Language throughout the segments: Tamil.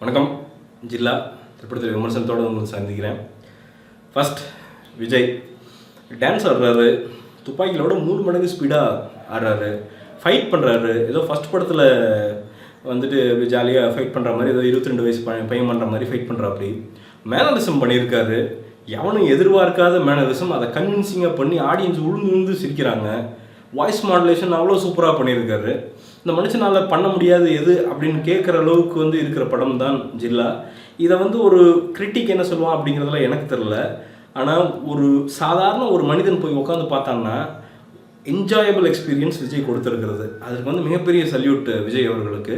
வணக்கம். ஜில்லா திரைப்படத்தில் விமர்சனத்தோடு வந்து சந்திக்கிறேன். ஃபர்ஸ்ட் விஜய் டான்ஸ் ஆடுறாரு, துப்பாக்கியோட 3 மடங்கு ஸ்பீடாக ஆடுறாரு, ஃபைட் பண்ணுறாரு. ஏதோ ஃபஸ்ட் படத்தில் வந்துட்டு ஜாலியாக ஃபைட் பண்ணுற மாதிரி, ஏதோ 22 வயசு பையன் பண்ணுற மாதிரி ஃபைட் பண்ணுறாப்படி மேனரிசம் பண்ணியிருக்காரு. எவனும் எதிர்பார்க்காத மேனரிசம், அதை கன்வின்சிங்காக பண்ணி ஆடியன்ஸ் உழுந்து சிரிக்கிறாங்க. வாய்ஸ் மாடுலேஷன் அவ்வளோ சூப்பராக பண்ணியிருக்காரு. இந்த மனுஷனால் பண்ண முடியாது எது அப்படின்னு கேட்குற அளவுக்கு வந்து இருக்கிற படம் தான் ஜில்லா. இதை வந்து ஒரு கிரிட்டிக் என்ன சொல்லுவான் அப்படிங்கிறதுல எனக்கு தெரில. ஆனால் ஒரு சாதாரண ஒரு மனிதன் போய் உட்காந்து பார்த்தான்னா என்ஜாயபிள் எக்ஸ்பீரியன்ஸ் விஜய் கொடுத்துருக்கிறது. அதுக்கு வந்து மிகப்பெரிய சல்யூட் விஜய் அவர்களுக்கு.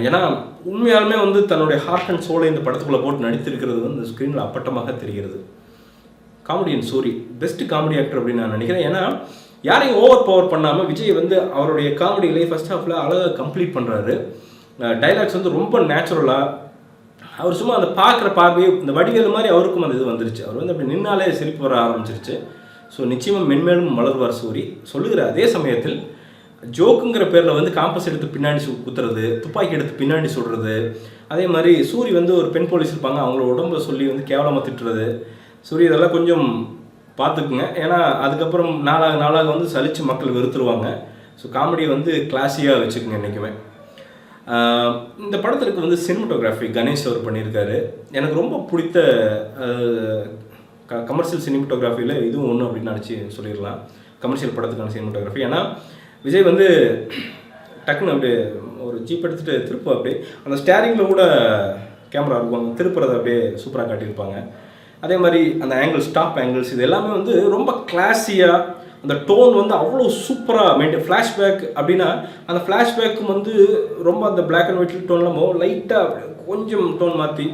ஏன்னா உண்மையாலுமே வந்து தன்னுடைய ஹார்ட் அண்ட் சோலை இந்த படத்துக்குள்ளே போட்டு நடித்திருக்கிறது வந்து இந்த ஸ்க்ரீனில் அப்பட்டமாக தெரிகிறது. Comedian Soori best comedy actor அப்படின்னு நான் நினைக்கிறேன். ஏன்னா யாரையும் ஓவர் பவர் பண்ணாமல் விஜய் வந்து அவருடைய காமெடிகளை ஃபர்ஸ்ட் ஹாஃபில் அழகாக கம்ப்ளீட் பண்ணுறாரு. டைலாக்ஸ் வந்து ரொம்ப நேச்சுரலாக, அவர் சும்மா அந்த பார்க்குற பார்வையை இந்த வடிவேல் மாதிரி அவருக்கும் அந்த இது வந்துருச்சு. அவர் வந்து அப்படி நின்னாலே சிரிப்பு வர ஆரம்பிச்சிருச்சு. ஸோ நிச்சயமாக மென்மேலும் மலர்வார் சூரி சொல்லுகிற அதே சமயத்தில் ஜோக்குங்கிற பேரில் வந்து காம்பஸ் எடுத்து பின்னாடி குத்துறது, துப்பாக்கி எடுத்து பின்னாடி சுடுறது, அதே மாதிரி சூரி வந்து ஒரு பெண் போலீஸ் இருப்பாங்க, அவங்களோட உடம்பை சொல்லி வந்து கேவலமாக திட்டுறது. சூரி இதெல்லாம் கொஞ்சம் பார்த்துக்குங்க. ஏன்னா அதுக்கப்புறம் நாளாக வந்து சலித்து மக்கள் வெறுத்துருவாங்க. ஸோ காமெடியை வந்து கிளாஸியாக வச்சுக்கோங்க என்றைக்குமே. இந்த படத்திற்கு வந்து சினிமட்டோகிராஃபி கணேஷ் அவர் பண்ணியிருக்காரு. எனக்கு ரொம்ப பிடித்த கமர்ஷியல் சினிமட்டோகிராஃபியில் இதுவும் ஒன்று அப்படின்னு நினச்சி சொல்லிடலாம். கமர்ஷியல் படத்துக்கான சினிமட்டோகிராஃபி. ஏன்னா விஜய் வந்து டக்குன்னு அப்படியே ஒரு ஜீப் எடுத்துகிட்டு திருப்ப அப்படியே அந்த ஸ்டேரிங்கில் கூட கேமரா இருக்கும், திருப்புறதை அப்படியே சூப்பராக காட்டியிருப்பாங்க. அதே மாதிரி அந்த ஆங்கிள், ஸ்டாப் ஆங்கிள்ஸ், இது எல்லாமே வந்து ரொம்ப கிளாஸியாக, அந்த டோன் வந்து அவ்வளோ சூப்பராக மெயின்டைன். ஃப்ளாஷ்பேக் அப்படின்னா அந்த ஃப்ளாஷ்பேக்கும் வந்து ரொம்ப அந்த பிளாக் அண்ட் ஒயிட் டோன்லாமோ லைட்டாக கொஞ்சம் டோன் மாற்றி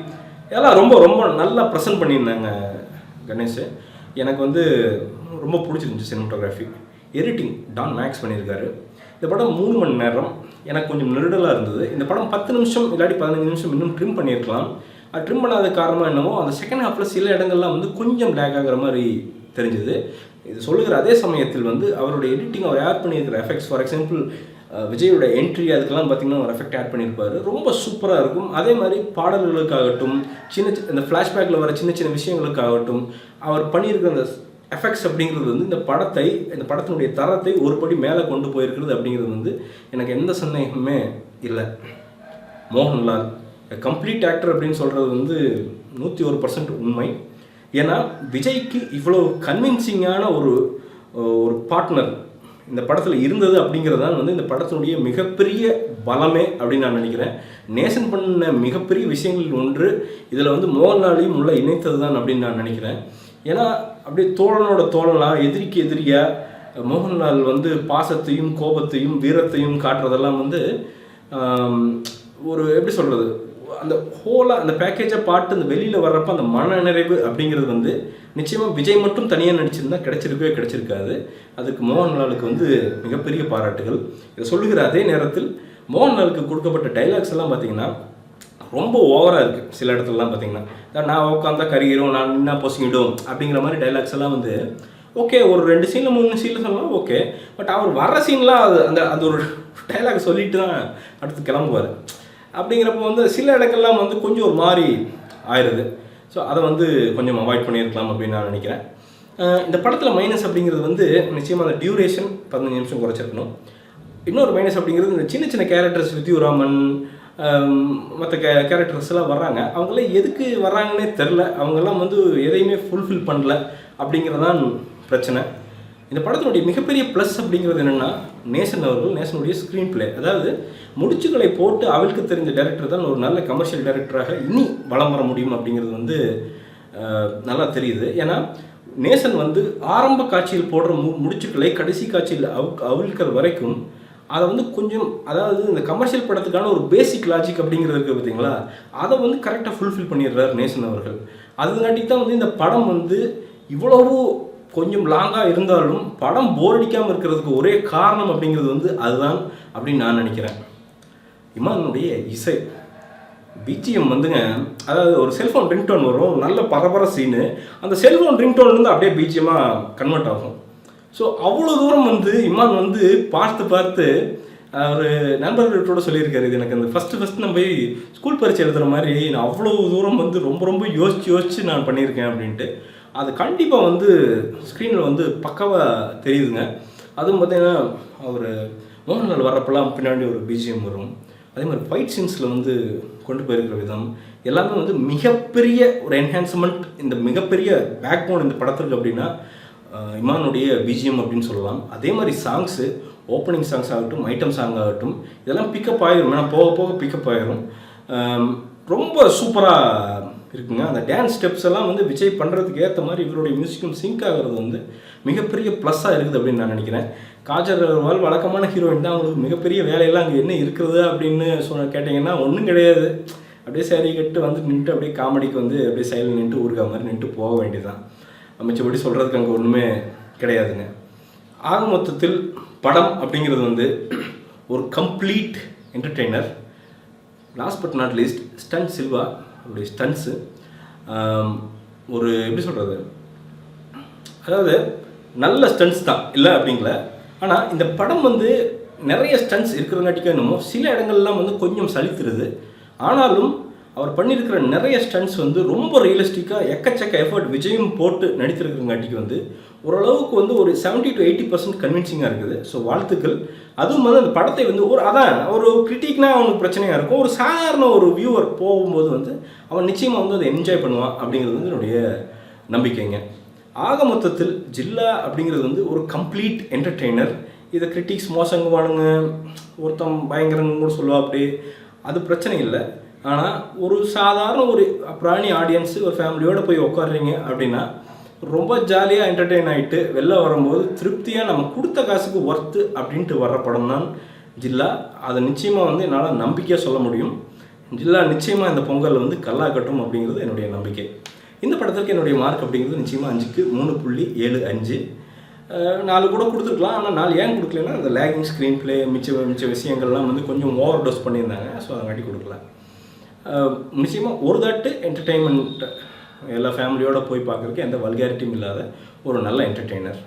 எல்லாம் ரொம்ப ரொம்ப நல்லா ப்ரெசென்ட் பண்ணியிருந்தாங்க கணேஷ். எனக்கு வந்து ரொம்ப பிடிச்சிருந்துச்சு சினிமட்டோகிராஃபி. எடிட்டிங் டான் மேக்ஸ் பண்ணியிருக்காரு. இந்த படம் 3 மணி நேரம். எனக்கு கொஞ்சம் நெருடலாக இருந்தது. இந்த படம் 10 நிமிஷம் இல்லாட்டி 15 நிமிஷம் இன்னும் ட்ரிம் பண்ணியிருக்கலாம். அது ட்ரிம் பண்ணாத காரணமாக என்னமோ அந்த செகண்ட் ஹாஃபில் சில இடங்கள்லாம் வந்து கொஞ்சம் லேக் ஆகிற மாதிரி தெரிஞ்சுது. இது சொல்லுகிற அதே சமயத்தில் வந்து அவருடைய எடிட்டிங், அவர் ஆட் பண்ணியிருக்கிற எஃபெக்ட்ஸ், ஃபார் எக்ஸாம்பிள் விஜயோட என்ட்ரி, அதுக்கெல்லாம் பார்த்திங்கன்னா ஒரு எஃபெக்ட் ஆட் பண்ணியிருப்பார், ரொம்ப சூப்பராக இருக்கும். அதே மாதிரி பாடல்களுக்காகட்டும், இந்த ஃப்ளாஷ்பேக்கில் வர சின்ன சின்ன விஷயங்களுக்காகட்டும், அவர் பண்ணியிருக்கிற அந்த எஃபெக்ட்ஸ் அப்படிங்கிறது வந்து இந்த படத்தினுடைய தரத்தை ஒரு படி மேலே கொண்டு போயிருக்கிறது அப்படிங்கிறது வந்து எனக்கு எந்த சந்தேகமே இல்லை. மோகன்லால் கம்ப்ளீட் ஆக்டர் அப்படின்னு சொல்கிறது வந்து 101% உண்மை. ஏன்னா விஜய்க்கு இவ்வளோ கன்வின்சிங்கான ஒரு பார்ட்னர் இந்த படத்தில் இருந்தது அப்படிங்கிறது தான் வந்து இந்த படத்தினுடைய மிகப்பெரிய பலமே அப்படின்னு நான் நினைக்கிறேன். நேசன் பண்ண மிகப்பெரிய விஷயங்கள் ஒன்று இதில் வந்து மோகன்லாலையும் உள்ள இணைத்தது தான் அப்படின்னு நான் நினைக்கிறேன். ஏன்னா அப்படியே தோழனோட தோழனாக, எதிரிக்கு எதிரியாக மோகன்லால் வந்து பாசத்தையும் கோபத்தையும் வீரத்தையும் காட்டுறதெல்லாம் வந்து ஒரு எப்படி சொல்கிறது, அந்த ஹோலாக அந்த பேக்கேஜை பாட்டு அந்த வெளியில் வர்றப்போ அந்த மன நிறைவு அப்படிங்கிறது வந்து நிச்சயமாக விஜய் மட்டும் தனியாக நடிச்சிருந்தால் கிடைச்சிருக்காது. அதுக்கு மோகன்லாலுக்கு வந்து மிகப்பெரிய பாராட்டுகள். இதை சொல்லுகிற அதே நேரத்தில் மோகன்லாலுக்கு கொடுக்கப்பட்ட டைலாக்ஸ் எல்லாம் பார்த்திங்கன்னா ரொம்ப ஓவராக இருக்குது. சில இடத்துலலாம் பார்த்திங்கன்னா நான் உட்காந்தா கரிகிறோம், நான் நின்னா பொசிங்கிடும் அப்படிங்கிற மாதிரி டைலாக்ஸ் எல்லாம் வந்து ஓகே, ஒரு 2 சீனில் 3 சீனில் சொல்லலாம் ஓகே. பட் அவர் வர்ற சீன்லாம் அந்த ஒரு டைலாக் சொல்லிட்டு தான் அடுத்து கிளம்புவார். அப்படிங்கிறப்போ வந்து சில இடங்கள்லாம் வந்து கொஞ்சம் ஒரு மாதிரி ஆயிடுது. ஸோ அதை வந்து கொஞ்சம் அவாய்ட் பண்ணியிருக்கலாம் அப்படின்னு நான் நினைக்கிறேன். இந்த படத்தில் மைனஸ் அப்படிங்கிறது வந்து நிச்சயமாக அந்த டியூரேஷன் 15 நிமிஷம் குறைச்சிருக்கணும். இன்னொரு மைனஸ் அப்படிங்கிறது இந்த சின்ன சின்ன கேரக்டர்ஸ், வித்யுராமன் மற்ற கேரக்டர்ஸ் எல்லாம் வர்றாங்க. அவங்களாம் எதுக்கு வர்றாங்கன்னே தெரில. அவங்கெல்லாம் வந்து எதையுமே ஃபுல்ஃபில் பண்ணல அப்படிங்கிறதான் பிரச்சனை. இந்த படத்தினுடைய மிகப்பெரிய ப்ளஸ் அப்படிங்கிறது என்னென்னா நேசனுடைய ஸ்க்ரீன் பிளே. அதாவது முடிச்சுகளை போட்டு அவளுக்கு தெரிஞ்ச டைரக்டர் தான் ஒரு நல்ல கமர்ஷியல் டைரக்டராக இனி வலம் வர முடியும் அப்படிங்கிறது வந்து நல்லா தெரியுது. ஏன்னா நேசன் வந்து ஆரம்ப காட்சியில் போடுற முடிச்சுக்களை கடைசி காட்சியில் அவிழ்க்கிற வரைக்கும் அதை வந்து கொஞ்சம், அதாவது இந்த கமர்ஷியல் படத்துக்கான ஒரு பேசிக் லாஜிக் அப்படிங்கிறது இருக்குது பார்த்தீங்களா, அதை வந்து கரெக்டாக ஃபுல்ஃபில் பண்ணிடுறாரு நேசன் அவர்கள். அதுங்காட்டி தான் வந்து இந்த படம் வந்து இவ்வளவு கொஞ்சம் லாங்காக இருந்தாலும் படம் போர் அடிக்காமல் இருக்கிறதுக்கு ஒரே காரணம் அப்படிங்கிறது வந்து அதுதான் அப்படின்னு நான் நினைக்கிறேன். இமானுடைய இசை பிஜிஎம் வந்துங்க, அதாவது ஒரு செல்ஃபோன் ரிங்டோன் வரும், நல்ல பரபர சீனு, அந்த செல்ஃபோன் ரிங்டோன்லேருந்து அப்படியே பிஜிஎம்மாக கன்வெர்ட் ஆகும். ஸோ அவ்வளோ தூரம் வந்து இமான் வந்து பார்த்து ஒரு நண்பர்களோட சொல்லியிருக்காரு, இது எனக்கு அந்த ஃபஸ்ட்டு நம்ம போய் ஸ்கூல் பரீட்சை எழுதுகிற மாதிரி நான் அவ்வளோ தூரம் வந்து ரொம்ப ரொம்ப யோசித்து நான் பண்ணியிருக்கேன் அப்படின்ட்டு. அது கண்டிப்பாக வந்து ஸ்க்ரீனில் வந்து பக்காவாக தெரியுதுங்க. அதுவும் பார்த்தீங்கன்னா அவர் மோகன்லால் வர்றப்பெல்லாம் பின்னாடி ஒரு பிஜிஎம் வரும். அதே மாதிரி ஃபைட் சீன்ஸில் வந்து கொண்டு போயிருக்கிற விதம் எல்லாமே வந்து மிகப்பெரிய ஒரு என்ஹான்ஸ்மெண்ட், இந்த மிகப்பெரிய பேக் போன் இந்த படத்துக்கு அப்படின்னா இமானுடைய பிஜிஎம் அப்படின்னு சொல்லலாம். அதே மாதிரி சாங்ஸு, ஓப்பனிங் சாங்ஸ் ஆகட்டும், ஐட்டம் சாங் ஆகட்டும், இதெல்லாம் பிக்கப் ஆகிரும். ஏன்னா போக போக பிக்கப் ஆகிரும். ரொம்ப சூப்பராக இருக்குங்க. அந்த டான்ஸ் ஸ்டெப்ஸ் எல்லாம் வந்து விஜய் பண்ணுறதுக்கு ஏற்ற மாதிரி இவருடைய மியூசிக்கும் சிங்க் ஆகிறது வந்து மிகப்பெரிய ப்ளஸ்ஸாக இருக்குது அப்படின்னு நான் நினைக்கிறேன். காஜல் அகர்வால் வழக்கமான ஹீரோயின் தான், அவங்களுக்கு மிகப்பெரிய வேலையெல்லாம் அங்கே என்ன இருக்கிறது அப்படின்னு கேட்டிங்கன்னா ஒன்றும் கிடையாது. அப்படியே சேரீ கட்டு வந்து நின்றுட்டு அப்படியே காமெடிக்கு வந்து அப்படியே சைடில் நின்றுட்டு ஊருக்கா மாதிரி நின்றுட்டு போக வேண்டியதுதான். மிச்சப்படி சொல்கிறதுக்கு அங்கே ஒன்றுமே கிடையாதுங்க. ஆக மொத்தத்தில் படம் அப்படிங்கிறது வந்து ஒரு complete entertainer. Last but not least stunt Silva அவருடைய ஸ்டன்ஸு ஒரு எப்படி சொல்கிறது, அதாவது நல்ல ஸ்டன்ஸ் தான் இல்லை அப்படிங்கள. ஆனால் இந்த படம் வந்து நிறைய ஸ்டன்ஸ் இருக்கிறங்காட்டிக்கு என்னமோ சில இடங்கள்லாம் வந்து கொஞ்சம் சலித்துருது. ஆனாலும் அவர் பண்ணியிருக்கிற நிறைய ஸ்டன்ஸ் வந்து ரொம்ப ரியலிஸ்டிக்காக எக்கச்சக்க எஃபர்ட் விஜயும் போட்டு நடித்திருக்கிறங்காட்டிக்கு வந்து ஓரளவுக்கு வந்து ஒரு 70 to 80% கன்வின்சிங்காக இருக்குது. ஸோ வாழ்த்துக்கள். அதுவும் வந்து அந்த படத்தை வந்து ஒரு கிரிட்டிக்னா அவனுக்கு பிரச்சனையாக இருக்கும். ஒரு சாதாரண ஒரு வியூவர் போகும்போது வந்து அவன் நிச்சயமாக வந்து அதை என்ஜாய் பண்ணுவான் அப்படிங்கிறது வந்து என்னுடைய நம்பிக்கைங்க. ஆக மொத்தத்தில் ஜில்லா அப்படிங்கிறது வந்து ஒரு கம்ப்ளீட் என்டர்டெய்னர். இதை கிரிட்டிக்ஸ் மோசங்குவானுங்க, ஒருத்தன் பயங்கரங்க கூட சொல்லுவா அப்படி, அது பிரச்சனை இல்லை. ஆனால் ஒரு சாதாரண ஒரு பிராணி ஆடியன்ஸு ஒரு ஃபேமிலியோடு போய் உட்காடுறீங்க அப்படின்னா ரொம்ப ஜாலியாக என்டர்டெயின் ஆகிட்டு வெளில வரும்போது திருப்தியாக நம்ம கொடுத்த காசுக்கு ஒர்த்து அப்படின்ட்டு வர்ற படம் தான் ஜில்லா. அதை நிச்சயமாக வந்து என்னால் நம்பிக்கையாக சொல்ல முடியும். ஜில்லா நிச்சயமாக இந்த பொங்கல் வந்து கல்லா கட்டும் அப்படிங்கிறது என்னுடைய நம்பிக்கை. இந்த படத்துக்கு என்னுடைய மார்க் அப்படிங்கிறது நிச்சயமாக 5க்கு 3.75. 4 கூட கொடுத்துருக்கலாம். ஆனால் 4 ஏன் கொடுக்கலன்னா அந்த லேகிங் ஸ்க்ரீன் பிளே மிச்ச விஷயங்கள்லாம் வந்து கொஞ்சம் ஓவர் டோஸ் பண்ணியிருந்தாங்க. ஸோ அதங்காட்டி கொடுக்கல. நிச்சயமாக ஒரு தாட்டு என்டர்டெயின்மெண்ட், எல்லா ஃபேமிலியோடு போய் பார்க்குறதுக்கு எந்த வல்காரிட்டியும் இல்லாத ஒரு நல்ல என்டர்டெய்னர்.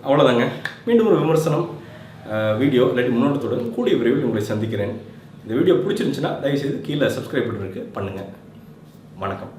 அவ்வளோதாங்க. மீண்டும் ஒரு விமர்சனம் வீடியோ இல்லாட்டி முன்னோட்டத்துடன் கூடிய விரைவில் உங்களை சந்திக்கிறேன். இந்த வீடியோ பிடிச்சிருந்துச்சுன்னா தயவுசெய்து கீழே சப்ஸ்கிரைப் பண்ணுறதுக்கு பண்ணுங்கள். வணக்கம்.